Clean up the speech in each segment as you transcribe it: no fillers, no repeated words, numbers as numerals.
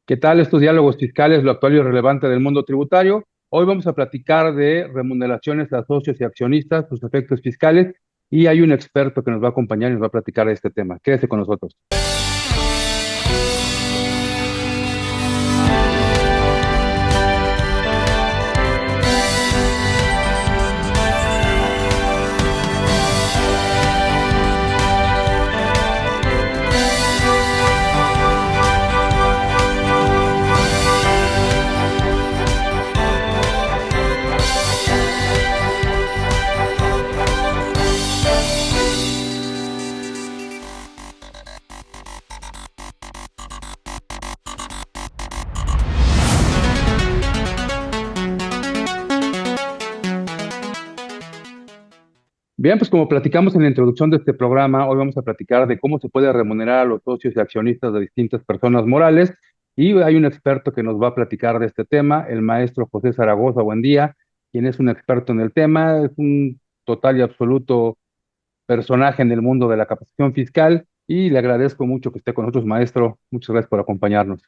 ¿Qué tal estos diálogos fiscales, lo actual y relevante del mundo tributario? Hoy vamos a platicar de remuneraciones a socios y accionistas, sus efectos fiscales, y hay un experto que nos va a acompañar y nos va a platicar de este tema. Quédese con nosotros. Bien, pues como platicamos en la introducción de este programa, hoy vamos a platicar de cómo se puede remunerar a los socios y accionistas de distintas personas morales. Y hay un experto que nos va a platicar de este tema, el maestro José Zaragoza. Buen día, quien es un experto en el tema, es un total y absoluto personaje en el mundo de la capacitación fiscal y le agradezco mucho que esté con nosotros, maestro. Muchas gracias por acompañarnos.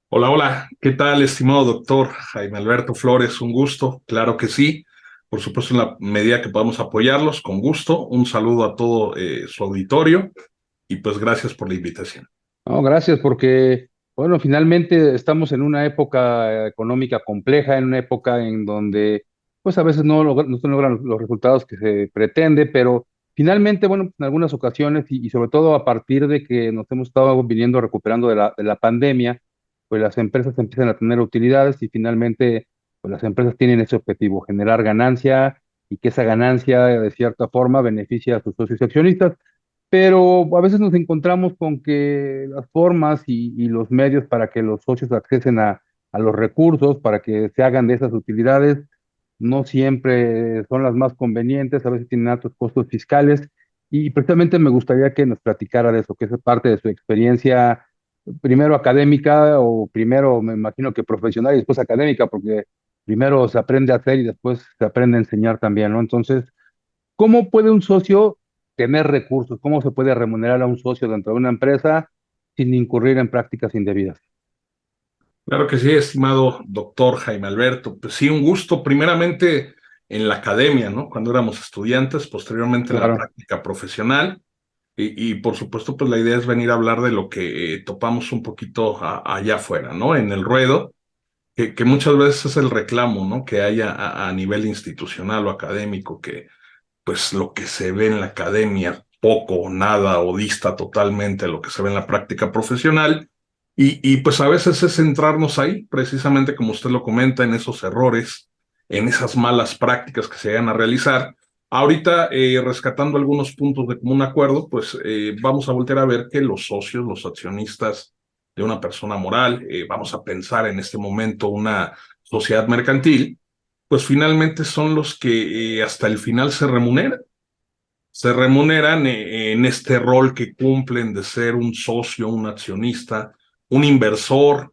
Hola, hola, ¿qué tal, estimado doctor Jaime Alberto Flores? Un gusto, claro que sí, por supuesto, en la medida que podamos apoyarlos, con gusto. Un saludo a todo su auditorio y pues gracias por la invitación. No, gracias porque, bueno, finalmente estamos en una época económica compleja, en una época en donde, pues a veces no se logran los resultados que se pretende, pero finalmente, bueno, en algunas ocasiones y sobre todo a partir de que nos hemos estado viniendo recuperando de la pandemia, pues las empresas empiezan a tener utilidades y finalmente, pues las empresas tienen ese objetivo, generar ganancia y que esa ganancia de cierta forma beneficie a sus socios y accionistas. Pero a veces nos encontramos con que las formas y los medios para que los socios accesen a los recursos, para que se hagan de esas utilidades, no siempre son las más convenientes, a veces tienen altos costos fiscales. Y precisamente me gustaría que nos platicara de eso, que es parte de su experiencia, primero académica o primero me imagino que profesional y después académica, porque primero se aprende a hacer y después se aprende a enseñar también, ¿no? Entonces, ¿cómo puede un socio tener recursos? ¿Cómo se puede remunerar a un socio dentro de una empresa sin incurrir en prácticas indebidas? Claro que sí, estimado doctor Jaime Alberto. Pues sí, un gusto, primeramente en la academia, ¿no? Cuando éramos estudiantes, posteriormente en la Claro, práctica profesional. Y por supuesto, pues la idea es venir a hablar de lo que topamos un poquito allá afuera, ¿no? En el ruedo, que muchas veces es el reclamo, ¿no? Que hay a nivel institucional o académico, que pues lo que se ve en la academia poco o nada o dista totalmente de lo que se ve en la práctica profesional. Y pues a veces es centrarnos ahí, precisamente como usted lo comenta, en esos errores, en esas malas prácticas que se vayan a realizar. Ahorita, rescatando algunos puntos de común acuerdo, pues vamos a voltear a ver que los socios, los accionistas de una persona moral, vamos a pensar en este momento una sociedad mercantil, pues finalmente son los que hasta el final se remuneran en este rol que cumplen de ser un socio, un accionista, un inversor,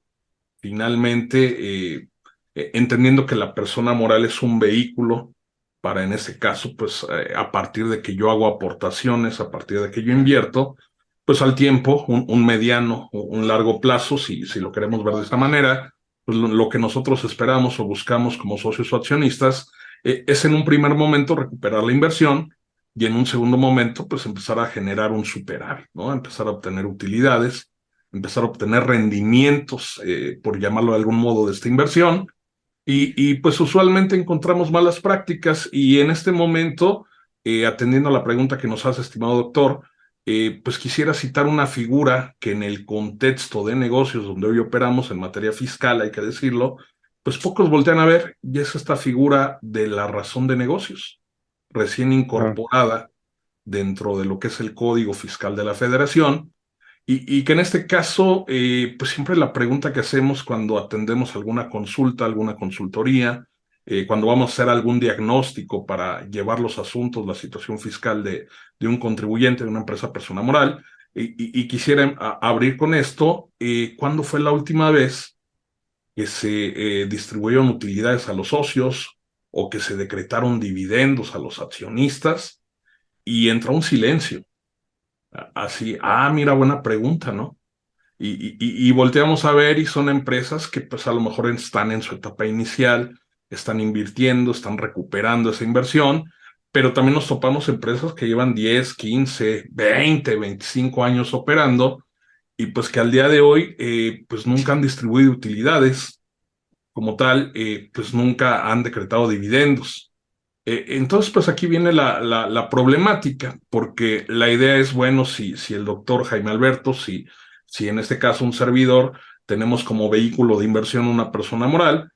finalmente entendiendo que la persona moral es un vehículo para, en ese caso, pues a partir de que yo hago aportaciones, a partir de que yo invierto, pues al tiempo, un mediano, un largo plazo, si lo queremos ver de esta manera, pues lo que nosotros esperamos o buscamos como socios o accionistas es en un primer momento recuperar la inversión y en un segundo momento pues empezar a generar un superávit, ¿no? Empezar a obtener utilidades, empezar a obtener rendimientos, por llamarlo de algún modo, de esta inversión. Pues usualmente encontramos malas prácticas y en este momento, atendiendo a la pregunta que nos hace, estimado doctor, pues quisiera citar una figura que en el contexto de negocios donde hoy operamos en materia fiscal, hay que decirlo, pues pocos voltean a ver, y es esta figura de la razón de negocios, recién claro. incorporada dentro de lo que es el Código Fiscal de la Federación, y que en este caso, pues siempre la pregunta que hacemos cuando atendemos alguna consulta, alguna consultoría, cuando vamos a hacer algún diagnóstico para llevar los asuntos, la situación fiscal de un contribuyente, de una empresa persona moral, y quisiera abrir con esto, ¿cuándo fue la última vez que se distribuyeron utilidades a los socios o que se decretaron dividendos a los accionistas? Y entra un silencio. Así, mira, buena pregunta, ¿no? y volteamos a ver y son empresas que pues a lo mejor están en su etapa inicial, están invirtiendo, están recuperando esa inversión, pero también nos topamos empresas que llevan 10, 15, 20, 25 años operando y pues que al día de hoy pues nunca han distribuido utilidades como tal, pues nunca han decretado dividendos. Entonces, pues aquí viene la problemática, porque la idea es, bueno, si el doctor Jaime Alberto, si en este caso un servidor, tenemos como vehículo de inversión una persona moral,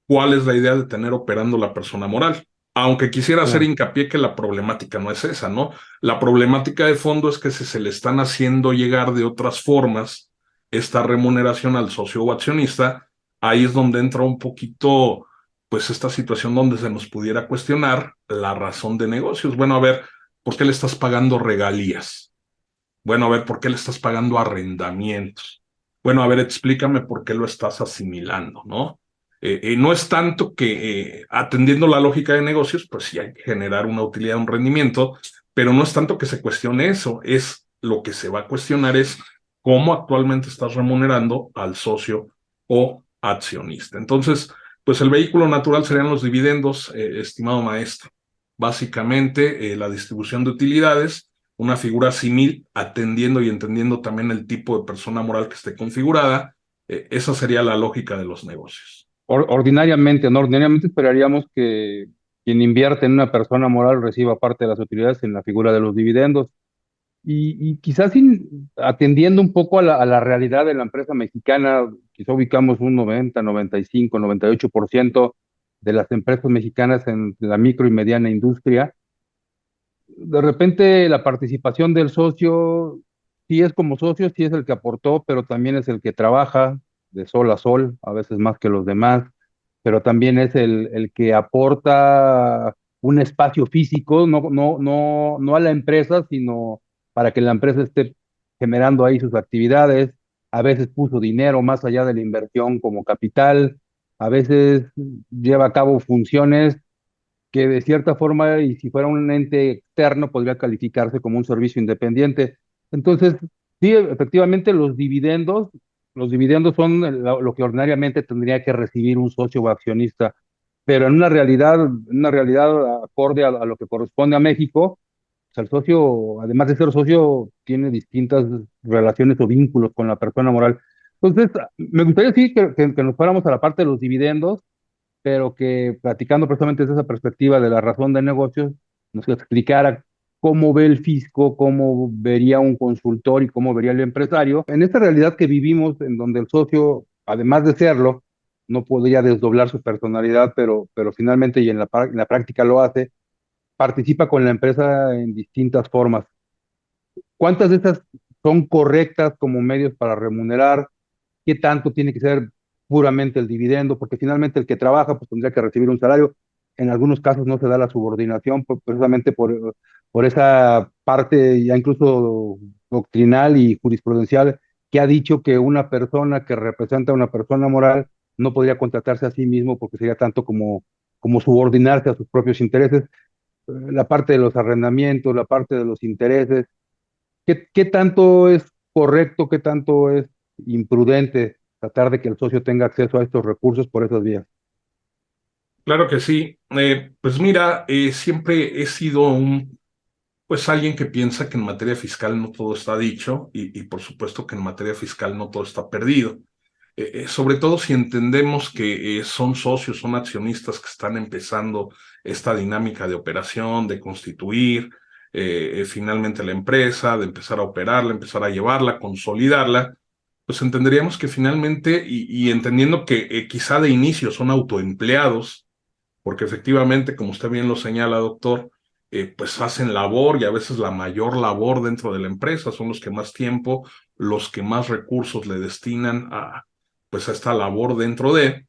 ¿cuál es la idea de tener operando la persona moral? Aunque quisiera hacer Claro. hincapié que la problemática no es esa, ¿no? La problemática de fondo es que si se le están haciendo llegar de otras formas esta remuneración al socio o accionista, ahí es donde entra un poquito, pues, esta situación donde se nos pudiera cuestionar la razón de negocios. Bueno, a ver, ¿por qué le estás pagando regalías? Bueno, a ver, ¿por qué le estás pagando arrendamientos? Bueno, a ver, explícame por qué lo estás asimilando, ¿no? No es tanto que atendiendo la lógica de negocios, pues sí hay que generar una utilidad, un rendimiento, pero no es tanto que se cuestione eso, es lo que se va a cuestionar es cómo actualmente estás remunerando al socio o accionista. Entonces, pues el vehículo natural serían los dividendos, estimado maestro. Básicamente, la distribución de utilidades, una figura simil, atendiendo y entendiendo también el tipo de persona moral que esté configurada. Esa sería la lógica de los negocios. Ordinariamente, ¿no? Ordinariamente esperaríamos que quien invierte en una persona moral reciba parte de las utilidades en la figura de los dividendos. Y quizás atendiendo un poco a la realidad de la empresa mexicana, quizá ubicamos un 90, 95, 98% de las empresas mexicanas en la micro y mediana industria. De repente la participación del socio, sí es como socio, sí es el que aportó, pero también es el que trabaja de sol a sol, a veces más que los demás, pero también es el que aporta un espacio físico, no a la empresa, sino para que la empresa esté generando ahí sus actividades. A veces puso dinero más allá de la inversión como capital, a veces lleva a cabo funciones que de cierta forma, y si fuera un ente externo, podría calificarse como un servicio independiente. Entonces, sí, efectivamente, los dividendos son lo que ordinariamente tendría que recibir un socio o accionista, pero en una realidad acorde a lo que corresponde a México, pues el socio, además de ser socio, tiene distintas relaciones o vínculos con la persona moral. Entonces, me gustaría sí que nos fuéramos a la parte de los dividendos, pero que platicando precisamente desde esa perspectiva de la razón de negocios, nos explicara cómo ve el fisco, cómo vería un consultor y cómo vería el empresario. En esta realidad que vivimos, en donde el socio, además de serlo, no podría desdoblar su personalidad, pero finalmente y en la práctica lo hace, participa con la empresa en distintas formas. ¿Cuántas de estas son correctas como medios para remunerar? ¿Qué tanto tiene que ser puramente el dividendo? Porque finalmente el que trabaja pues tendría que recibir un salario. En algunos casos no se da la subordinación precisamente por esa parte ya incluso doctrinal y jurisprudencial que ha dicho que una persona que representa a una persona moral no podría contratarse a sí mismo porque sería tanto como subordinarse a sus propios intereses. La parte de los arrendamientos, la parte de los intereses, ¿qué tanto es correcto, qué tanto es imprudente tratar de que el socio tenga acceso a estos recursos por esas vías? Claro que sí. Pues mira, siempre he sido pues alguien que piensa que en materia fiscal no todo está dicho y por supuesto que en materia fiscal no todo está perdido. Sobre todo si entendemos que son socios, son accionistas que están empezando esta dinámica de operación, de constituir finalmente la empresa, de empezar a operarla, empezar a llevarla, consolidarla, pues entenderíamos que finalmente, y entendiendo que quizá de inicio son autoempleados, porque efectivamente, como usted bien lo señala, doctor, pues hacen labor y a veces la mayor labor dentro de la empresa, son los que más tiempo, los que más recursos le destinan pues a esta labor dentro de.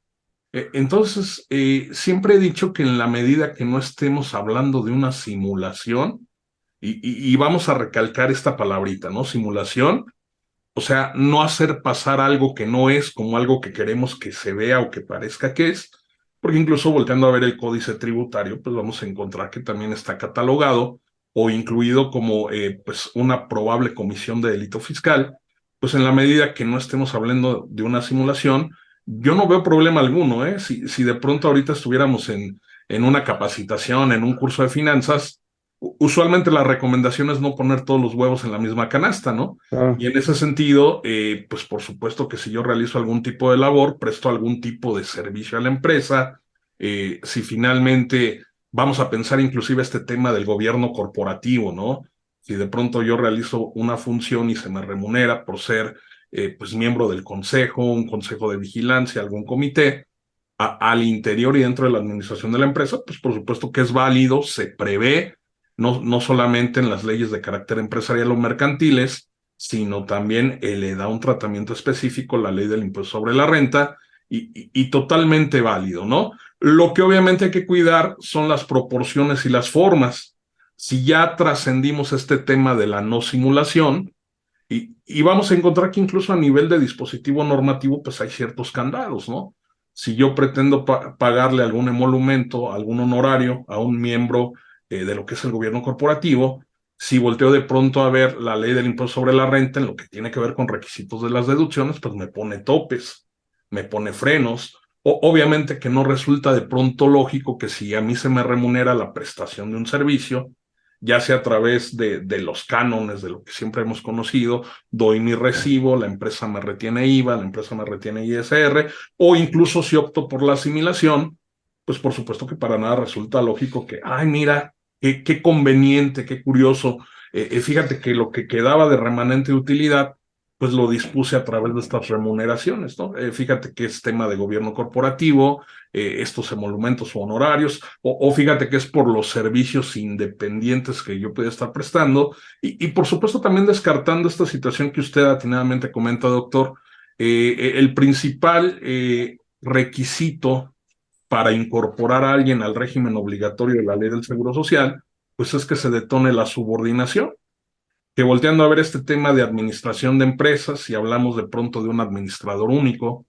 Entonces, siempre he dicho que en la medida que no estemos hablando de una simulación, y vamos a recalcar esta palabrita, ¿no? Simulación, o sea, no hacer pasar algo que no es como algo que queremos que se vea o que parezca que es, porque incluso volteando a ver el códice tributario, pues vamos a encontrar que también está catalogado o incluido como pues una probable comisión de delito fiscal, pues en la medida que no estemos hablando de una simulación, yo no veo problema alguno, ¿eh? Si de pronto ahorita estuviéramos en una capacitación, en un curso de finanzas, usualmente la recomendación es no poner todos los huevos en la misma canasta, ¿no? Claro, Y en ese sentido, pues por supuesto que si yo realizo algún tipo de labor, presto algún tipo de servicio a la empresa, si finalmente vamos a pensar inclusive este tema del gobierno corporativo, ¿no? Si de pronto yo realizo una función y se me remunera por ser pues miembro del consejo, un consejo de vigilancia, algún comité, al interior y dentro de la administración de la empresa, pues por supuesto que es válido, se prevé, no solamente en las leyes de carácter empresarial o mercantiles, sino también le da un tratamiento específico la ley del impuesto sobre la renta y totalmente válido, ¿no? Lo que obviamente hay que cuidar son las proporciones y las formas. Si ya trascendimos este tema de la no simulación, y vamos a encontrar que incluso a nivel de dispositivo normativo, pues hay ciertos candados, ¿no? Si yo pretendo pagarle algún emolumento, algún honorario a un miembro de lo que es el gobierno corporativo, si volteo de pronto a ver la ley del impuesto sobre la renta en lo que tiene que ver con requisitos de las deducciones, pues me pone topes, me pone frenos. Obviamente que no resulta de pronto lógico que si a mí se me remunera la prestación de un servicio, ya sea a través de los cánones de lo que siempre hemos conocido, doy mi recibo, la empresa me retiene IVA, la empresa me retiene ISR, o incluso si opto por la asimilación, pues por supuesto que para nada resulta lógico que, ay, mira, qué conveniente, qué curioso, fíjate que lo que quedaba de remanente de utilidad, pues lo dispuse a través de estas remuneraciones, ¿no? Fíjate que es tema de gobierno corporativo, estos emolumentos o honorarios, o fíjate que es por los servicios independientes que yo pueda estar prestando, y por supuesto también descartando esta situación que usted atinadamente comenta, doctor, el principal requisito para incorporar a alguien al régimen obligatorio de la ley del Seguro Social, pues es que se detone la subordinación, que volteando a ver este tema de administración de empresas, si hablamos de pronto de un administrador único,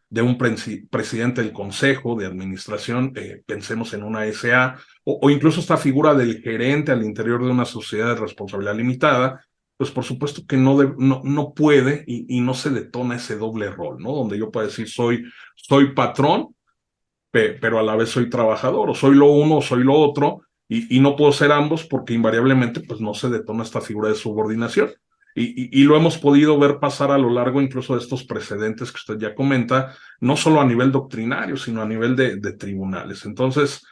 de un presidente del consejo de administración, pensemos en una SA, o incluso esta figura del gerente al interior de una sociedad de responsabilidad limitada, pues por supuesto que no puede y no se detona ese doble rol, ¿no? Donde yo puedo decir soy patrón, pero a la vez soy trabajador, o soy lo uno o soy lo otro, y no puedo ser ambos porque invariablemente pues no se detona esta figura de subordinación. Y lo hemos podido ver pasar a lo largo incluso de estos precedentes que usted ya comenta, no solo a nivel doctrinario, sino a nivel de tribunales. Entonces,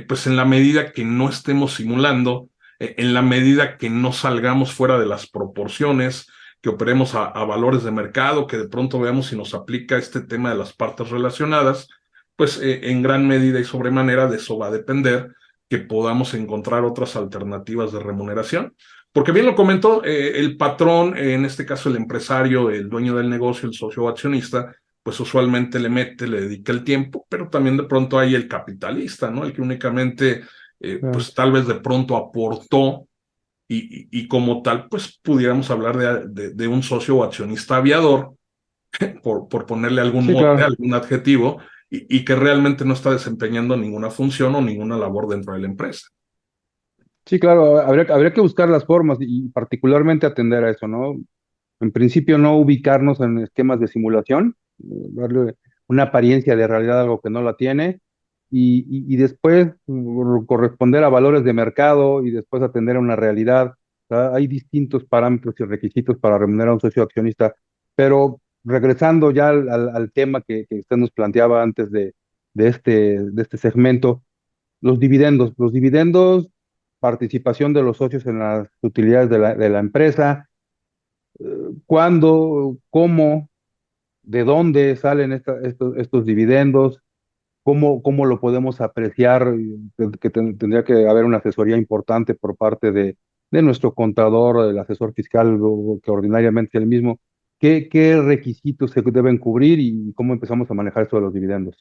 pues en la medida que no estemos simulando, en la medida que no salgamos fuera de las proporciones, que operemos a valores de mercado, que de pronto veamos si nos aplica este tema de las partes relacionadas, pues en gran medida y sobremanera de eso va a depender que podamos encontrar otras alternativas de remuneración. Porque bien lo comentó, el patrón, en este caso el empresario, el dueño del negocio, el socio o accionista, pues usualmente le mete, le dedica el tiempo, pero también de pronto hay el capitalista, ¿no? El que únicamente, claro. pues tal vez de pronto aportó y como tal, pues pudiéramos hablar de un socio o accionista aviador, por ponerle algún Sí, mote, claro. algún adjetivo, y que realmente no está desempeñando ninguna función o ninguna labor dentro de la empresa. Sí, claro, habría que buscar las formas y particularmente atender a eso, ¿no? En principio no ubicarnos en esquemas de simulación, darle una apariencia de realidad a algo que no la tiene, y después corresponder a valores de mercado y después atender a una realidad. O sea, hay distintos parámetros y requisitos para remunerar a un socio accionista, pero regresando ya al tema que usted nos planteaba antes de este segmento, los dividendos, participación de los socios en las utilidades de la empresa, cuándo, cómo, de dónde salen estos dividendos, cómo lo podemos apreciar, tendría que haber una asesoría importante por parte de nuestro contador, del asesor fiscal, o que ordinariamente es el mismo. ¿Qué requisitos se deben cubrir y cómo empezamos a manejar esto de los dividendos?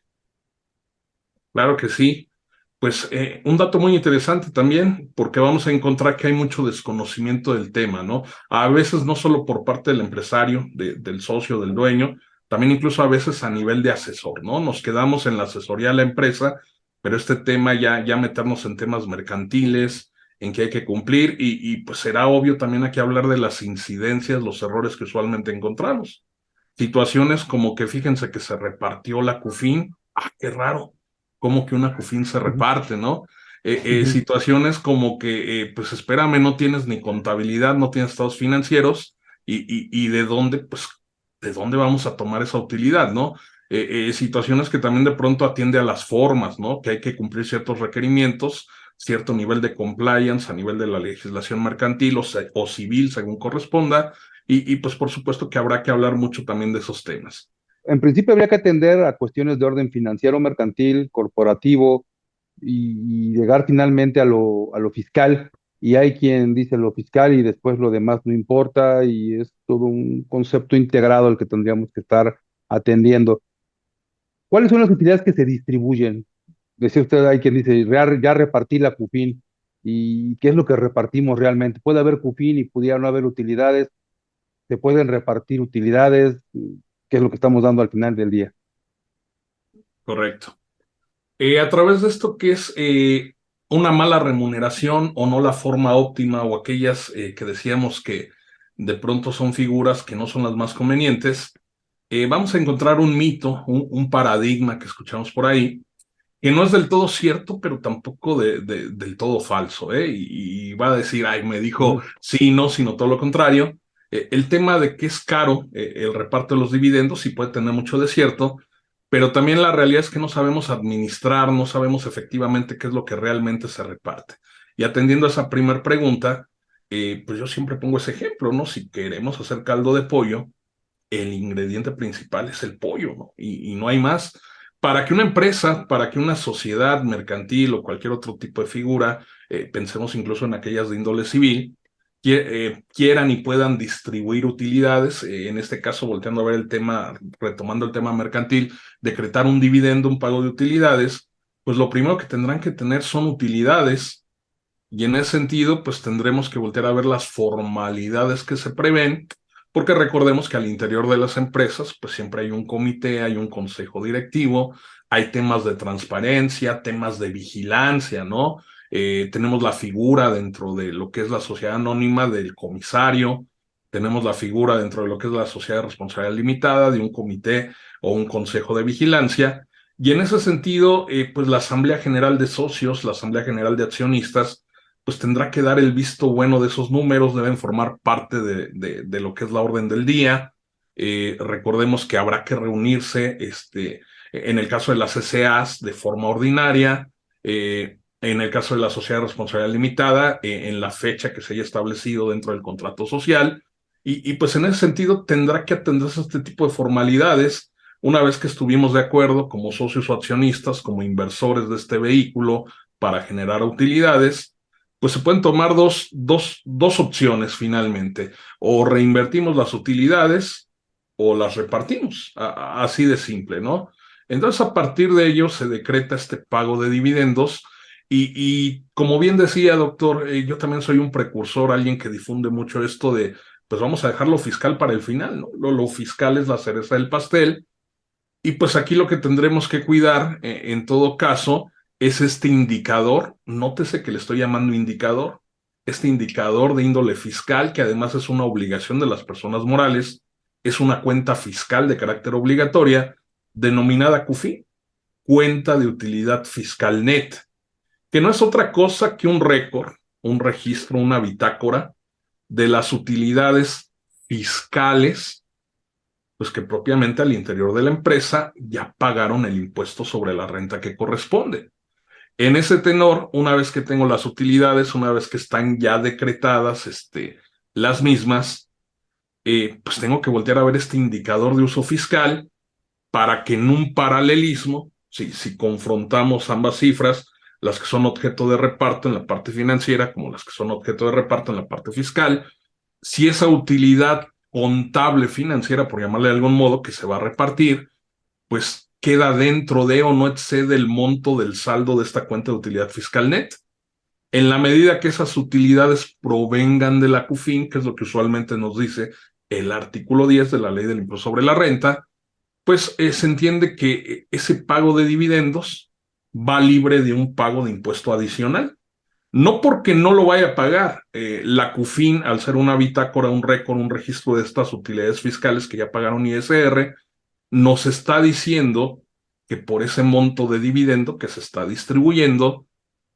Claro que sí. Pues un dato muy interesante también, porque vamos a encontrar que hay mucho desconocimiento del tema, ¿no? A veces no solo por parte del empresario, del socio, del dueño, también incluso a veces a nivel de asesor, ¿no? Nos quedamos en la asesoría de la empresa, pero este tema ya meternos en temas mercantiles, en que hay que cumplir pues será obvio también aquí hablar de las incidencias, los errores que usualmente encontramos. Situaciones como que fíjense que se repartió la CUFIN, qué raro, como que una CUFIN se Ujú, reparte, ¿no? ujú. Situaciones como que, pues espérame, no tienes ni contabilidad, no tienes estados financieros, y de dónde, pues, de dónde vamos a tomar esa utilidad, ¿no? Situaciones que también de pronto atiende a las formas, ¿no? Que hay que cumplir ciertos requerimientos, cierto nivel de compliance a nivel de la legislación mercantil o civil, según corresponda, pues por supuesto que habrá que hablar mucho también de esos temas. En principio habría que atender a cuestiones de orden financiero, mercantil, corporativo y llegar finalmente a lo fiscal. Y hay quien dice lo fiscal y después lo demás no importa y es todo un concepto integrado al que tendríamos que estar atendiendo. ¿Cuáles son las utilidades que se distribuyen? Decía usted, hay quien dice, ya repartí la CUFIN. ¿Y qué es lo que repartimos realmente? Puede haber CUFIN y pudiera no haber utilidades, se pueden repartir utilidades, ¿qué es lo que estamos dando al final del día? Correcto. A través de esto, ¿qué es una mala remuneración o no la forma óptima o aquellas que decíamos que de pronto son figuras que no son las más convenientes? Vamos a encontrar un mito, un paradigma que escuchamos por ahí, que no es del todo cierto, pero tampoco del todo falso, ¿eh? Y va a decir, ay, me dijo Ujú. sí y no, sino todo lo contrario. El tema de que es caro el reparto de los dividendos sí puede tener mucho de cierto, pero también la realidad es que no sabemos administrar, no sabemos efectivamente qué es lo que realmente se reparte. Y atendiendo a esa primera pregunta, pues yo siempre pongo ese ejemplo, ¿no? Si queremos hacer caldo de pollo, el ingrediente principal es el pollo, ¿no? Y no hay más. Para que una empresa, para que una sociedad mercantil o cualquier otro tipo de figura, pensemos incluso en aquellas de índole civil, quieran y puedan distribuir utilidades, en este caso volteando a ver el tema, retomando el tema mercantil, decretar un dividendo, un pago de utilidades, pues lo primero que tendrán que tener son utilidades y en ese sentido, pues tendremos que voltear a ver las formalidades que se prevén, porque recordemos que al interior de las empresas, pues siempre hay un comité, hay un consejo directivo, hay temas de transparencia, temas de vigilancia, ¿no? Tenemos la figura dentro de lo que es la sociedad anónima del comisario, tenemos la figura dentro de lo que es la sociedad de responsabilidad limitada de un comité o un consejo de vigilancia. Y en ese sentido, pues la Asamblea General de Socios, la Asamblea General de Accionistas, pues tendrá que dar el visto bueno de esos números, deben formar parte de lo que es la orden del día. Recordemos que habrá que reunirse en el caso de las CCAs de forma ordinaria, en el caso de la sociedad de responsabilidad limitada, en la fecha que se haya establecido dentro del contrato social. Pues en ese sentido tendrá que atenderse a este tipo de formalidades una vez que estuvimos de acuerdo como socios o accionistas, como inversores de este vehículo para generar utilidades, pues se pueden tomar dos opciones finalmente. O reinvertimos las utilidades o las repartimos. Así de simple, ¿no? Entonces, a partir de ello se decreta este pago de dividendos. Como bien decía, doctor, yo también soy un precursor, alguien que difunde mucho esto de, pues vamos a dejar lo fiscal para el final, ¿no? Lo fiscal es la cereza del pastel y pues aquí lo que tendremos que cuidar, en todo caso, es este indicador. Nótese que le estoy llamando indicador. Este indicador de índole fiscal, que además es una obligación de las personas morales, es una cuenta fiscal de carácter obligatoria, denominada CUFI, cuenta de utilidad fiscal net, que no es otra cosa que un récord, un registro, una bitácora de las utilidades fiscales pues que propiamente al interior de la empresa ya pagaron el impuesto sobre la renta que corresponde. En ese tenor, una vez que tengo las utilidades, una vez que están ya decretadas las mismas, pues tengo que voltear a ver este indicador de uso fiscal para que en un paralelismo, si confrontamos ambas cifras, las que son objeto de reparto en la parte financiera como las que son objeto de reparto en la parte fiscal, si esa utilidad contable financiera, por llamarle de algún modo, que se va a repartir, pues queda dentro de o no excede el monto del saldo de esta cuenta de utilidad fiscal net. En la medida que esas utilidades provengan de la CUFIN, que es lo que usualmente nos dice el artículo 10 de la Ley del Impuesto sobre la Renta, pues se entiende que ese pago de dividendos va libre de un pago de impuesto adicional. No porque no lo vaya a pagar. La CUFIN, al ser una bitácora, un récord, un registro de estas utilidades fiscales que ya pagaron ISR, nos está diciendo que por ese monto de dividendo que se está distribuyendo,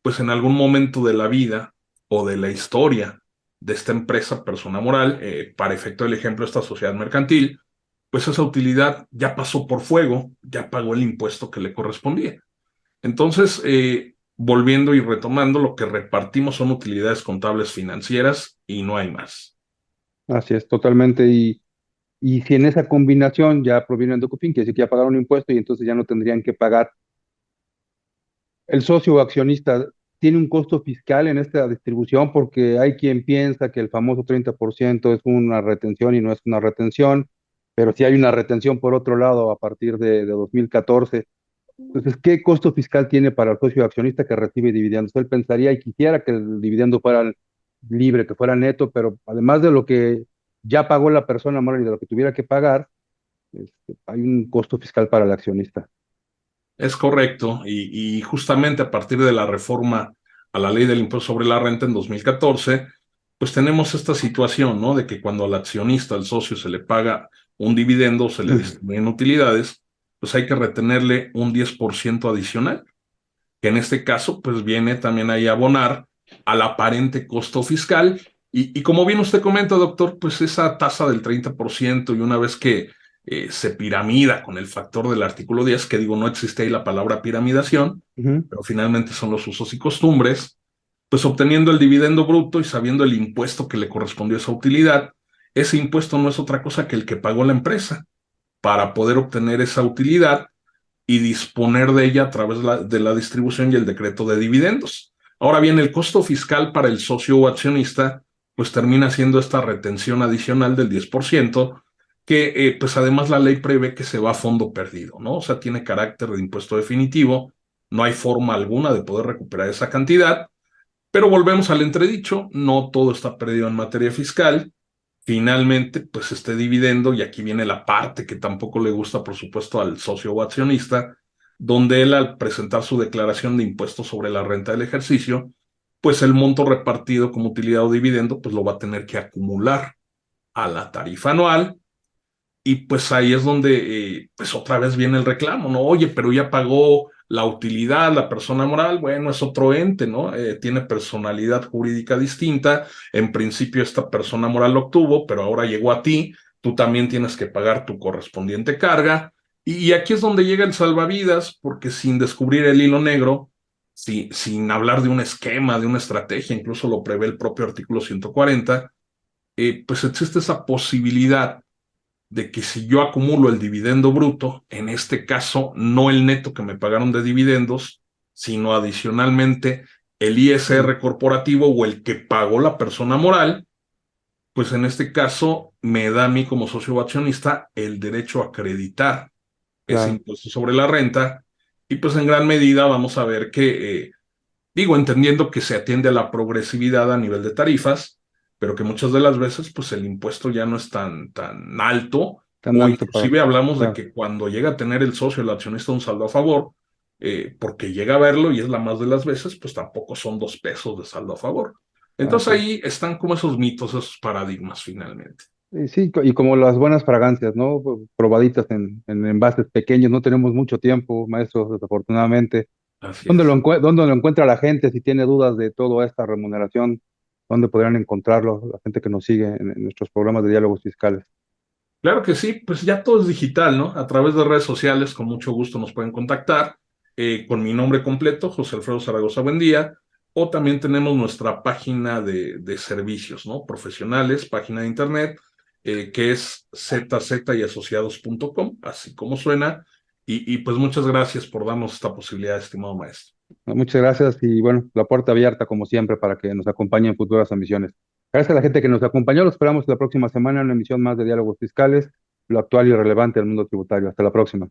pues en algún momento de la vida o de la historia de esta empresa, persona moral, para efecto del ejemplo, esta sociedad mercantil, pues esa utilidad ya pasó por fuego, ya pagó el impuesto que le correspondía. Entonces, volviendo y retomando, lo que repartimos son utilidades contables financieras y no hay más. Así es, totalmente. Y si en esa combinación ya provienen de Cofin, quiere decir que ya pagaron un impuesto y entonces ya no tendrían que pagar. El socio o accionista tiene un costo fiscal en esta distribución porque hay quien piensa que el famoso 30% es una retención y no es una retención, pero si hay una retención por otro lado a partir de 2014. Entonces, ¿qué costo fiscal tiene para el socio accionista que recibe dividendos? Él pensaría y quisiera que el dividendo fuera libre, que fuera neto, pero además de lo que ya pagó la persona moral y de lo que tuviera que pagar, hay un costo fiscal para el accionista. Es correcto, y justamente a partir de la reforma a la ley del impuesto sobre la renta en 2014, pues tenemos esta situación, ¿no? De que cuando al accionista, al socio, se le paga un dividendo, se le distribuyen utilidades, pues hay que retenerle un 10% adicional, que en este caso, pues viene también ahí a abonar al aparente costo fiscal. Y como bien usted comenta, doctor, pues esa tasa del 30% y una vez que se piramida con el factor del artículo 10, que digo, no existe ahí la palabra piramidación, Ujú, pero finalmente son los usos y costumbres, pues obteniendo el dividendo bruto y sabiendo el impuesto que le correspondió a esa utilidad, ese impuesto no es otra cosa que el que pagó la empresa para poder obtener esa utilidad y disponer de ella a través de la distribución y el decreto de dividendos. Ahora bien, el costo fiscal para el socio o accionista, pues termina siendo esta retención adicional del 10%, que pues además la ley prevé que se va a fondo perdido, ¿no? O sea, tiene carácter de impuesto definitivo, no hay forma alguna de poder recuperar esa cantidad, pero volvemos al entredicho, no todo está perdido en materia fiscal. Finalmente, pues este dividendo, y aquí viene la parte que tampoco le gusta, por supuesto, al socio o accionista, donde él al presentar su declaración de impuestos sobre la renta del ejercicio, pues el monto repartido como utilidad o dividendo, pues lo va a tener que acumular a la tarifa anual y pues ahí es donde, pues otra vez viene el reclamo, ¿no? Oye, pero ya pagó la utilidad, la persona moral, bueno, es otro ente, ¿no? Tiene personalidad jurídica distinta. En principio esta persona moral lo obtuvo, pero ahora llegó a ti, tú también tienes que pagar tu correspondiente carga. Y aquí es donde llega el salvavidas, porque sin descubrir el hilo negro, sin hablar de un esquema, de una estrategia, incluso lo prevé el propio artículo 140, pues existe esa posibilidad de que si yo acumulo el dividendo bruto, en este caso no el neto que me pagaron de dividendos, sino adicionalmente el mm, ISR corporativo o el que pagó la persona moral, pues en este caso me da a mí como socio o accionista el derecho a acreditar ese claro. impuesto sobre la renta y pues en gran medida vamos a ver que digo, entendiendo que se atiende a la progresividad a nivel de tarifas, pero que muchas de las veces, pues el impuesto ya no es tan alto, Tan o alto para... inclusive hablamos de Claro. que cuando llega a tener el socio, el accionista, un saldo a favor, porque llega a verlo y es la más de las veces, pues tampoco son 2 pesos de saldo a favor. Entonces Así es. ahí están como esos mitos, esos paradigmas finalmente. Y sí, y como las buenas fragancias, ¿no? Probaditas en envases pequeños, no tenemos mucho tiempo, maestro, desafortunadamente. Así ¿Dónde es. dónde lo encuentra la gente si tiene dudas de toda esta remuneración? ¿Dónde podrán encontrarlo la gente que nos sigue en nuestros programas de diálogos fiscales? Claro que sí, pues ya todo es digital, ¿no? A través de redes sociales, con mucho gusto nos pueden contactar con mi nombre completo, José Alfredo Zaragoza Buendía, o también tenemos nuestra página de servicios, ¿no? Profesionales, página de internet, que es zzasociados.com, así como suena, y pues muchas gracias por darnos esta posibilidad, estimado maestro. Muchas gracias y bueno, la puerta abierta como siempre para que nos acompañen en futuras emisiones. Gracias a la gente que nos acompañó, los esperamos la próxima semana en una emisión más de Diálogos Fiscales, lo actual y relevante del mundo tributario. Hasta la próxima.